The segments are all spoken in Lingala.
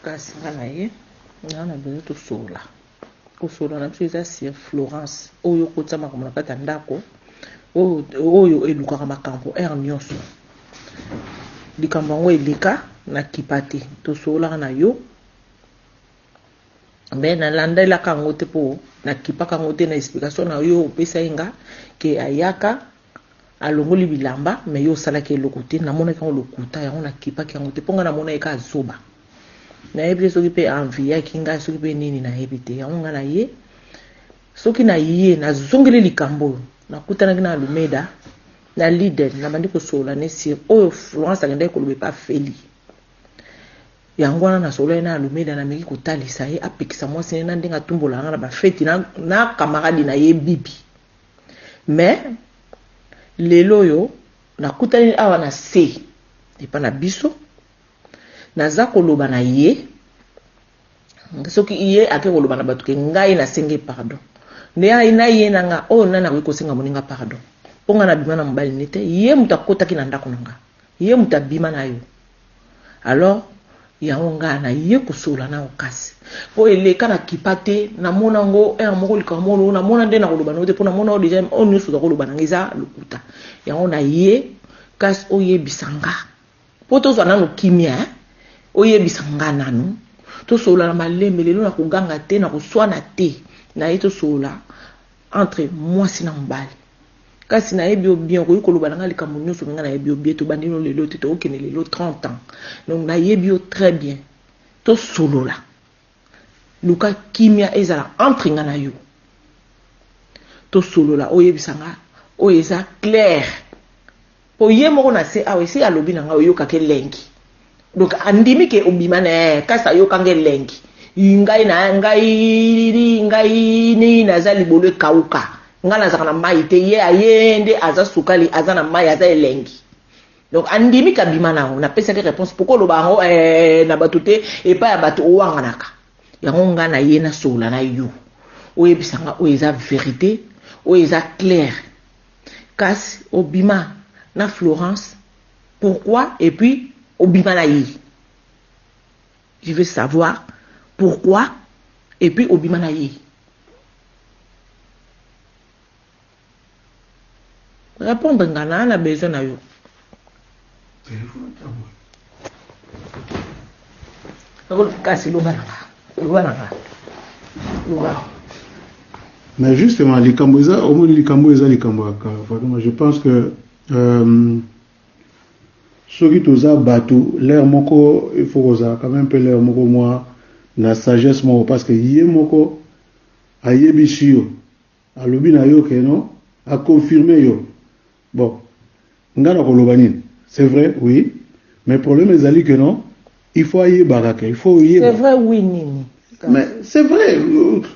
kasi ngana ye ngana bezo to sola ko sola na biso eza sur Florence oyo kotama komona kati ya ndako oyo elukaka makambo nyonso likambo yango eleka na kipate to sola na yo mais na landelaka yango te po na kipaka yango te na explication na yo opesa yenga ke ayaka alongoli bilamba mais yo osalaki eloko te namonaki yango lokuta yango na kipaki yango te mpo nga namona ye ka azoba nayebi te soki mpe enviyaki ngai soki mpe nini nayebi te yango nga na ye soki na ye nazongeli likambo oyo nakutanaki na Alumeda na Lidl nabandi kosola ne sir oyo Florence akendaki koloba epa feli yango wana nasola ye na Alumeda nameki kotalisa ye apekisa mwasi ne na ndenge atumbola nga na bafeti na kamaradi na ye bibi mais lelo oyo nakutani awa na se epa na biso naza koloba na ye soki ye ake koloba na bato ke ngai nasengi pardon nde na ye nanga oyo nani akoki kosenga moninga pardon mpo nga na bima na mobali nete ye moto akotaki na ndako na nga ye moto abima na yo alors yango nga na ye kosola na okasi po eleka na kipa te namona ngo moko likambo mono namona nde na koloba na yo te mpo namona o deja o nyonso za koloba na nga eza lokuta yango na ye kasi oyebisa nga po tozwa nano kimia oyebisa nga nano tosola na malembe lelo na koganga te na koswana te na ye tosola entre mwasi na mobali kasi nayebi yo bien koyi koloba na nga likambo nyonso nga nayebi yo bien tobandi no lelo te tokende lelo 30 ans donc nayebi yo très bien tosolola luka kimia ezala entre nga na yo tosolola oyebisa nga oyo eza clair po ye moko na se awe si alobi na nga oyokaka elengi donc andimi ke obima na kasi ayokanga elengi ngai ni naza libolo ekauka nga nazaka na mai te ye ayende aza sukali aza na mai aza elengi donc andimi kabima nango napesaki réponse poko loba yango na bato te epai ya bato owanganaka yango nga na ye nasola na yo oyebisa nga oyo eza vérité oyo eza clair kasi obima na Florence pourquoi et puis obima na ye je veux savoir pourquoi et puis obima na ye répondre ngana na besoin na yo kasi loba mais justement les Cambodgiens au moins les Cambodgiens vraiment je pense que ceux qui toza bateau l'air moko il faut osa quand même peu l'air moko moi na sagesse moko parce que yé moko ayebishi yo alobi na yo ke non a confirmé yo bon ngana koloba nini c'est vrai oui mais problème ezali que non il faut ayer baraka il faut y c'est vrai oui nini mais c'est vrai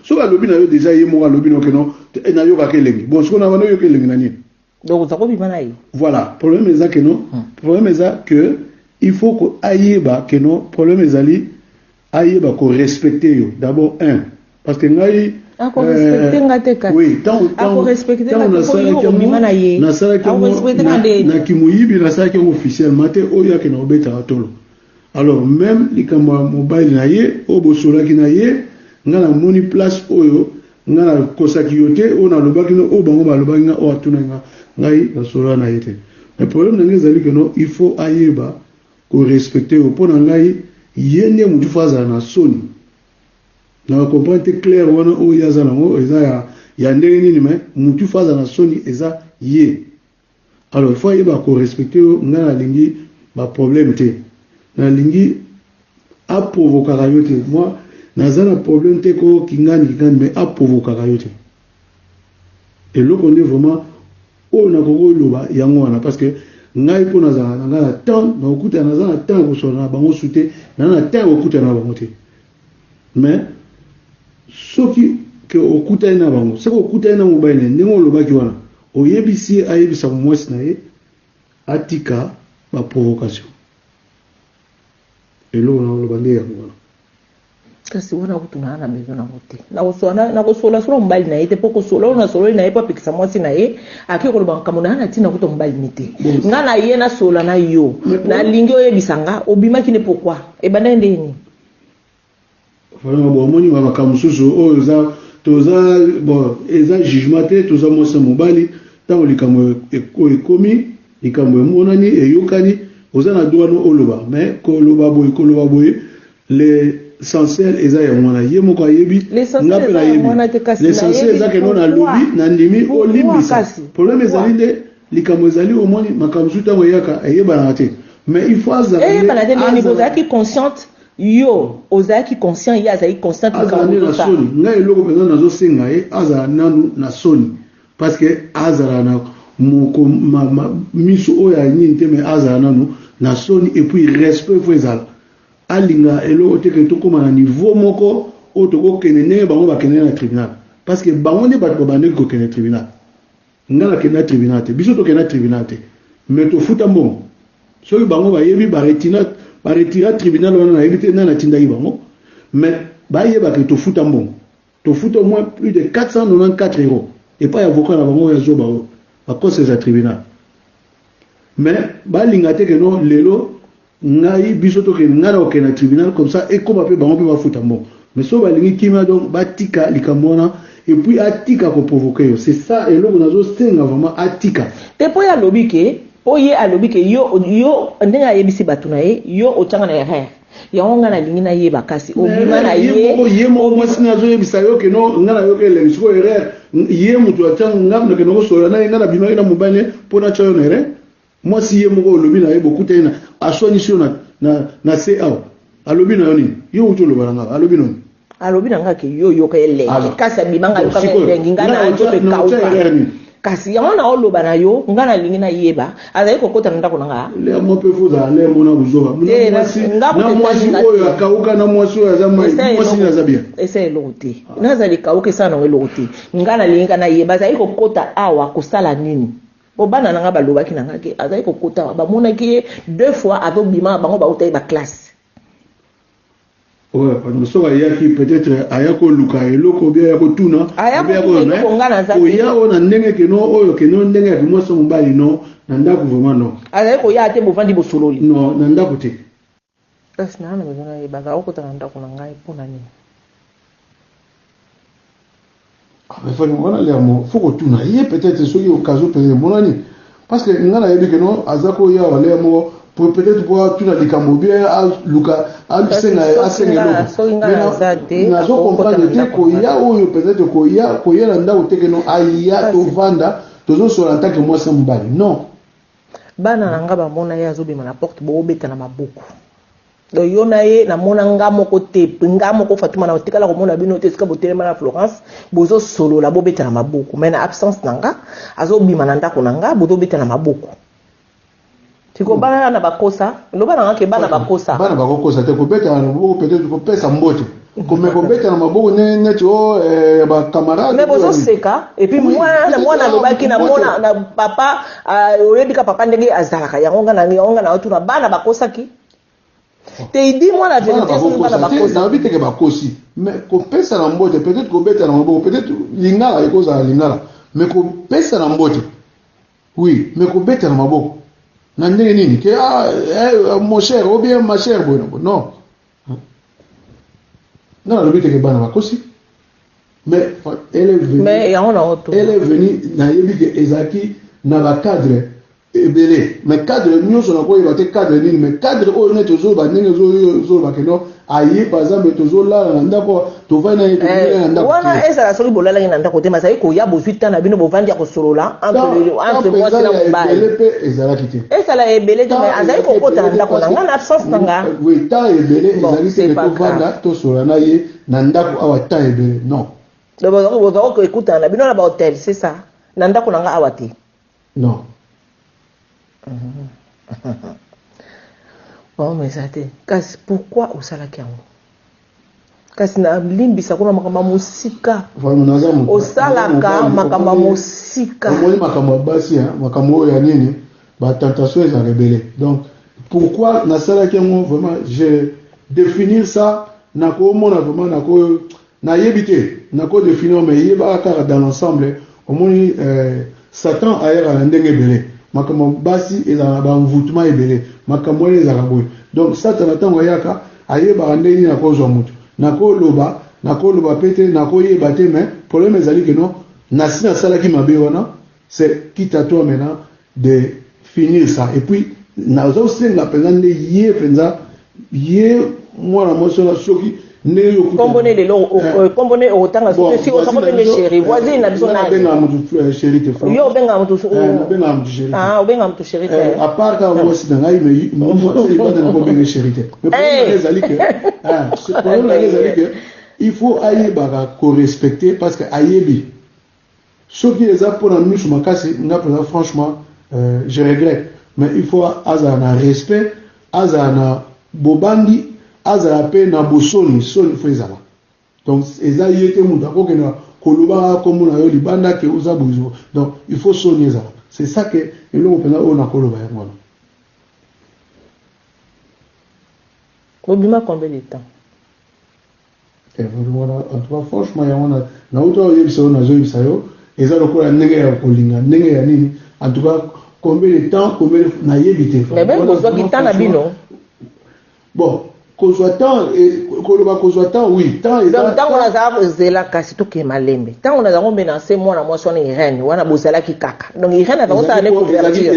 so alobi na yo déjà yé moko alobi no ke non na yo ka kelengi bon ce qu'on a yo kelengi na nini donc ça ko bima na ye voilà problème est que non problème est que il faut que ayeba que non problème ezali ayeba ko respecter yo d'abord un parce que ngai ako respecter ngate ka oui ako respecter na kimuyibi na sala ke officiellement te oya ke na obeta atolo alors même likambo mobile na ye obosola ki na ye ngana moni place oyo ngana kosaki yote ona lobaki no o bango balobaki na o atuna ngai na sola na yete le problème na ngezali que non il faut ayeba ko respecter au pona ngai yende mutu faza na soni na comprendre clair wana o yaza nango eza ya ndenge nini mais mutu faza na soni eza ye alors il faut ayeba ko respecter ngana lingi ba problème te na lingi a provoquer yote moi nazana problème te ko kingani mais a provoquer yote et là on est vraiment on a ko loba yango wana parce que ngai po nazana ngana temps na okuta nazana temps ko sona bango souté na temps okuta na bango te mais soki ke okuta na bango c'est ko okuta na mobile ndenge lobaki wana oyebisi ayebisa mwasi na ye atika ba provocation et là on loba ndenge yango kasi wana kutuna na bezo na mote na kosola solo mbali na yete poko solo na solo na yepa pikisa mwasi na ye akiko loba kamona na tina kuto mbali mite nga na ye na sola na yo na lingi oyebisanga obima kine pourquoi e bana ndeni vraiment bon moni ma kamususu o za toza bon eza jugement te toza mosa mobali tango likambo ekomi likambo emonani eyokani oza na droit no oloba mais koloba boye l'essentiel eza ya mwana ye moko ayebi nga pe nayebi l'essentiel eza ke no na lobi na ndimi olimbisa problème ezali nde likambo ezali omoni makambo tango eyaka eyebana te mais il faut azalaki consciente yo ozalaki conscient ye azali conscient azali na soni ngai eloko mpenza nazosenga ye azala nanu na soni parce que azala na moko miso oyo anini te mais azala nanu na soni et puis respect fo ezala alinga eloko te ke tokóma na niveau moko oyo tokokende ndenge bango bakende na tribunal parce que bango nde bato babandeki kokende tribunal nga nakende na tribunal te biso tokende na tribunal te mais tofuta mbongo soki bango bayebi baretira tribunal wana nayebi te nani atindaki bango mais bayebaka tofuta mbongo tofuta au moins plus de 494 euros epai avocat na bango ya zoba oyo bakoseza tribunal mais balinga te keno lelo ngai biso tokende ngai na kokende na tribunal comme ça ekoma mpe bango mpe bafuta mbongo mais so balingi kimia donc batika likambo wana et puis atika koprovoke yo c'est ça eloko nazosenga vraiment atika te po ya lobi ke oye alobi ke yo ndenge ayebisi bato na ye yo otanga na erreur yango nga nalingi nayeba kasi obima na ye moko mwasi nazoyebisa yo ke no nga na yo ke elemisi ko erreur ye moto atanga nga na ke no kosola na ye nga na bimaki na mobali mpo na tya yo na erreur mwasi ye moko olobi na ye bokuta ye aswanisi yo na se awa alobi na yo nini yo uti oloba na nga alobi noni alobi na nga ke yo yoka elenge kasi abimanga yokanga elengi nga na nzoto ekauka kasi yango na oloba na yo nga nalingi nayeba azali kokota na ndako na nga le mo pe fuza le mo na buzoba na mwasi oyo akauka na mwasi oyo aza mwasi na zabia esa eloko te nazali kauka esa na eloko te nga nalingi nayeba azali kokota awa kosala nini obana na nga balobaki na nga ke azali kokota awa bamonaki 2 fois azobima bango bautayi baklasse. Ouais, parce que ça yaki peut-être ayako luka eloko bien yako tuna oya ona ndenge ke no oyo ke no ndenge ya moso mbali no na ndako vraiment no azali ko ya te bovandi bosololi no na ndako te kasi na bezona ye baza okota na ndako na ngai pona nini mais faut ngana le mo faut ko tuna ye peut-être soki occasion peut monani parce que ngana yebi ke no azako ya wale mo peut-être pour tout la likambo bien luka asenga mais nazo comprendre te ko ya oyo peut-être ko ya na ndako te ke no aya to vanda tozo sur en tant que moi sambali non bana nanga ba mona ya zobima na porte bo beta na maboko do yona ye na mona nga moko te nga moko Fatuma na otikala ko mona bino te ska botelema na Florence bozo solo la bo beta na maboko mais na absence nanga azobima na ndako nanga bozo beta na maboko tiko bana na bakosa loba na ngake bana bakosa te ko beta na maboko peut-être ko pesa mbote ko me ko beta na maboko ne to ba camarade mais bozo seka et puis mwana lobaki na mona na papa oyebika papa ndenge azalaka yango nga na otuna bana bakosa ki te idi mwana vérité so bana bakosa na biteke bakosi mais ko pesa na mbote peut-être ko beta na maboko peut-être lingala ikoza lingala mais ko pesa na mbote oui mais ko beta na maboko na ndenge nini ke mon cher ou bien ma chère bon non non le but est que bana bakosi mais elle est venue na yebi ke ezaki na ba cadre ebele mais cadre nyonso na ko yeba te cadre nini mais cadre oyo ne tozo ba ndenge zo ba ke no aye par exemple tozo la na ndako to va na ndako wana esa la soli bolala na ndako te masai ko ya bozwita na bino bovandi ya kosolola entre moi na mobali ebele ezalaki te esa la ebele te mais azali ko kota na ndako na nga na absence na nga oui ta ebele ezali te to vanda to solola na ye na ndako awa ta ebele non donc bozo ko écouter na bino na ba hotel c'est ça na ndako na nga awa te non. Bon, mais ça te kasi pourquoi osalaki yango kasi na limbisa kuna makamba musika osalaka makamba musika omoni makambo basi makambo ya nini ba tentation est rebelle donc pourquoi nasalaki yango vraiment je définir ça na ko mona vraiment na ko na yebite na ko définir mais yeba ka dans l'ensemble omoni Satan aera na ndenge belé makambo basi ezala ba envoûtement ebele makambo ezala boye donc Satan atango yaka ayeba ndeni na kozwa mutu nakoloba pete nakoyeba te, mais problème ezali que non nasi na sala ki mabe wana, c'est quitte à toi maintenant de finir ça. Et puis nazo senga penza nde ye penza ye mwana moso la soki ne yo combonner les lots combonner autant si on s'en les chéri voisine na biso na benga mutu chéri te frère yo benga mutu benga mutu chéri ah benga mutu chéri te à part quand moi si ngai mais moi c'est pas de ko benga chéri te mais problème ezali que ce problème ezali que il faut ayeba ko respecter parce que ayebi soki eza pour na misu makasi nga franchement je regrette, mais il faut azana respect azana bobandi azala pe na bosoni soni fezala. Donc eza yete mutu akokena koloba comme na yo libanda ke uza buzo. Donc il faut soni ça. C'est ça que eloko pena ona koloba yango. Obima combien de temps? Voilà, en tout cas franchement yango na auto yebisa na zo yebisa yo eza lokola ndenge ya kolinga ndenge ya nini. En tout cas combien de temps combien na yebite. Mais même besoin qui temps na bino. Bon Kozoatan oui tant on a za zela kasi to ke malembe tant on a za menacer moi na moi son Irène wana bozala ki kaka donc Irène a ça ne couverture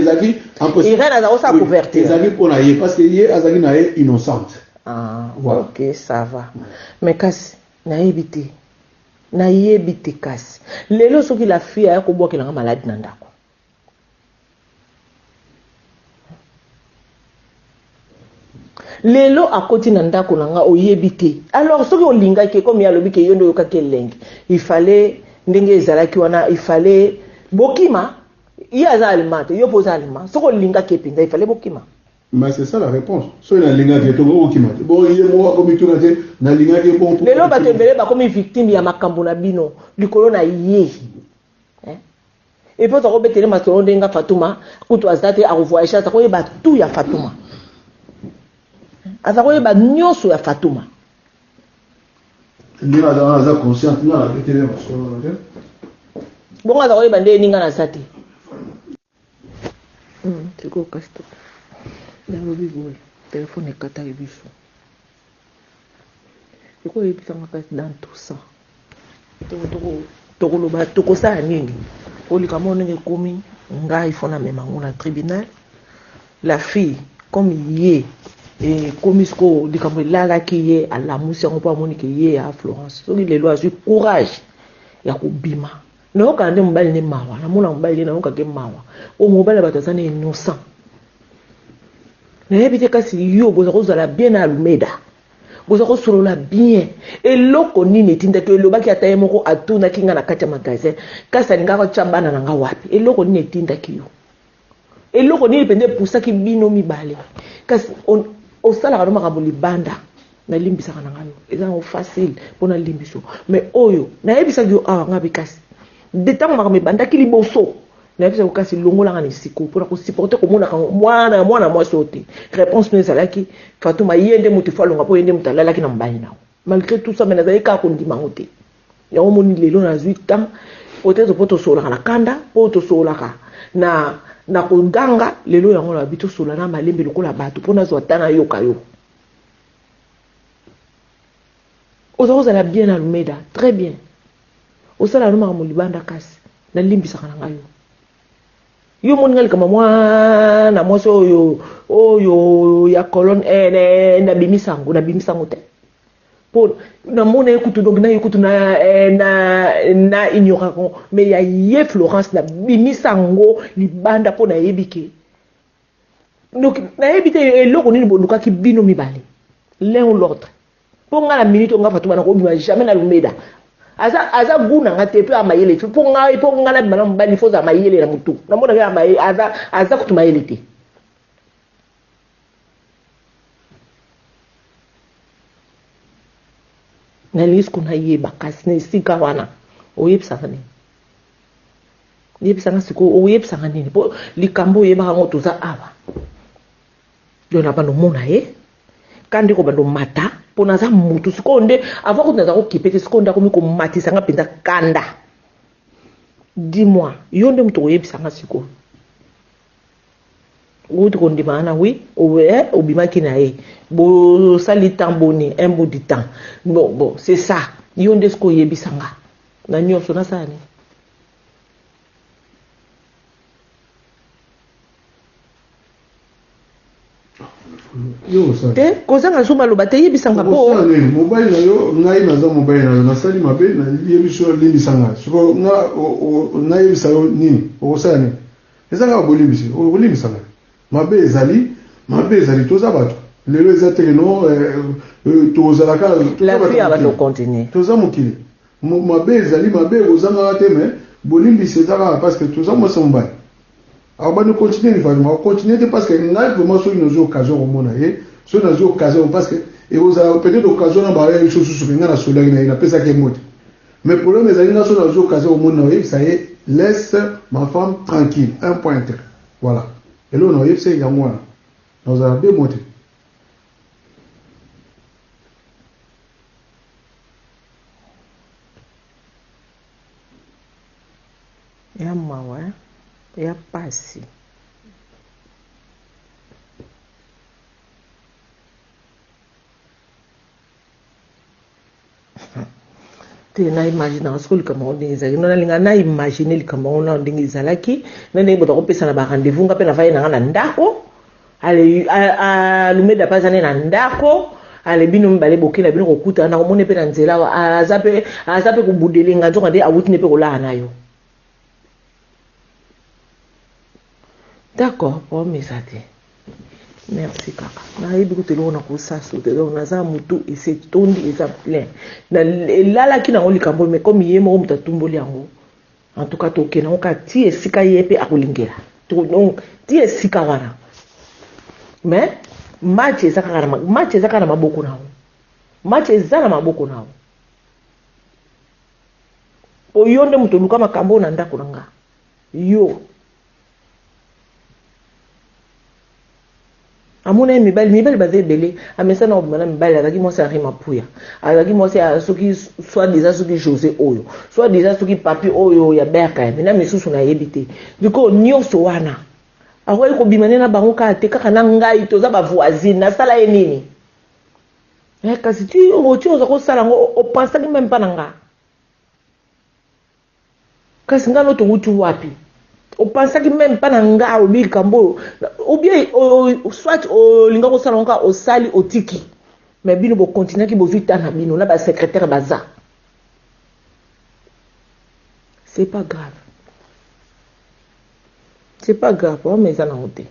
Irène a ça couverture ezaki pona ye parce que ye azaki na ye innocente voilà. OK ça va mais kasi na yebite kasi lelo soki la fille a ko boka nga malade na ndako lelo akoti na ndako nanga oyebite alors soki olinga ke comme ya lobi ke yondo yoka ke lengi il fallait ndenge ezalaki wana il fallait bokima yaza alimate yo poza alima soki olinga ke pinda il fallait bokima. Mais c'est ça la réponse. So na linga ke to bokima bon ye mo ko mituna te na linga ke bon lelo batembele ba comme victime ya makambo na bino likolo na ye et puis to ko betele masolo ndenga Fatuma kutu azate a revoyage ta ko yeba tout ya Fatuma aza koyeba nyonso ya Fatuma ndina aza conscient na betele masolo na bonga aza koyeba nde ninga na sati tiko kasto na lobi boy téléphone ekata ebiso tiko ebisa ngaka dans tout ça toko loba toko sa nini olika mona nge komi ngai fona mema ngona tribunal la fille comme yé et comme ce qu'on dit comme là qui est à la mousse on peut amoni qui est à Florence so les lois du courage ya kubima no ka ndé mbali ne mawa na mona mbali na ka ke mawa o mobali batazana innocent na yebite kasi yo boza kozala bien à Almeida boza kozolola bien et loko nini tinda to loba ki ataye moko atuna kinga na kati ya magasin kasa ninga ko chambana nanga wapi et loko nini tinda kiyo et loko nini pende poussa ki bino mibale kasi on osala ka makambo libanda na limbisa kana ngayo eza facile pona limbiso mais oyo na yebisa yo ngabi kasi de temps makambo banda ki liboso na yebisa ko kasi longola ngani siko pona ko supporter ko mona mwana moi sote réponse ne sala ki Fatuma yende mutu falonga po yende mutalala ki na mbali nawo malgré tout ça mais na ka ko ndima ngote ya omoni lelo na 8 ans peut-être poto sola kana kanda poto sola ka na koganga lelo yango la bito sola na malembe lokola bato pona zo tana yoka yo oza la bien Almeida très bien osala no makambo libanda kasi na limbisa kana ngayo yo moni ngali kama mwana mwasi oyo ya colonne na bimisango te pour na mona ekutu donc na ekutu na ignora ko mais ya ye Florence na bimisango libanda po na yebike donc na yebite eloko nini boluka ki bino mibale l'un ou l'autre pour nga la minute nga Fatuma na ko bima jamais na Almeida aza guna nga te pe amayele po nga na bana mbali fo za mayele na mutu na mona nga amayele aza kutu mayele te na lisku na yeba kasi na sika wana oyebisaka nini yebisanga siko oyebisanga nini po likambo oyebaka ngo toza awa yo na bando mona kandi ko bando mata pona za mutu sikonde avant ko naza ko kipete sikonda ko mi ko matisa nga pinda kanda dis-moi yo nde mutu oyebisanga siko Route Kondimana, oui, au Bimakinae. Bo sali tamboni, un bout de temps. Bon, c'est ça. Yonde sko yebisanga. Na nyonso na sani. Yo ça. Te kozanga suma lo bataye bisanga po. Mobile na yo ngai naza mobile na yo nasali mabe na yebiso limbisanga. Siko na yebisa yo nini? Okosala nini? Ezanga bolimbisi, bolimbisanga. Mabe ezali toza bato. Lelo ezateke no tozalaka la vie va nous continuer. Toza mokili. Mabe ezali mabe ozanga te mais bolimbisi ezaka parce que toza mo somba. Alors bah nous continuer on continuer parce que ngai vraiment sur une occasion au monde et sur une occasion parce que et vous avez peut-être occasion na ba chose sur ngana sola ina pesa ke mot. Mais problème ezali na sur une occasion au monde ça y est laisse ma femme tranquille un point. Voilà. Et là on a c'est ya moi. Nous avons deux mots. Ya mawa, ya pasi. Te na imaginer ce que le Cameroun des amis, na imaginer le Cameroun na ndingi zalaki, na ndingi boto kopesa na ba rendez-vous ngape na vaye na ndako, ale lumeda pasane na ndako, ale bino mbale bokela bino kokuta na komone pe na nzela azape ko budelinga nzoka de awuti ne pe ko la na yo. D'accord, bon mesate. Merci kaka. Na yebi ko telo na ko saso te donc na za mutu et c'est tondi et ça plein. Na lala ki na ngoli kambo mais comme yemo muta tumboli yango. En tout cas to ke na ka ti esika yepe akolingela. Donc ti esika kana. Mais match ezaka na maboko nao. Match ezana maboko nao. Po yonde mutu luka makambo na ndako nanga. Yo amuna mibali baze belé amesa na obimana mibali azaki mwasi arima puya azaki mwasi soki soit déjà soki José oyo soit déjà soki papi oyo ya berka ya mena misusu na yebite diko nyonso wana akoyi kobimane na bango ka te kaka na ngai toza ba voisine na sala ye nini kasi tu oza kosala ngo opensaki même pas nanga kasi ngano tongutu wapi on pense que même pas nanga au bil kambo ou bien soit au linga ko salonga au sali au tiki mais bino bo continuer ki bo vita na bino na ba secrétaire baza c'est pas grave on met ça na hote.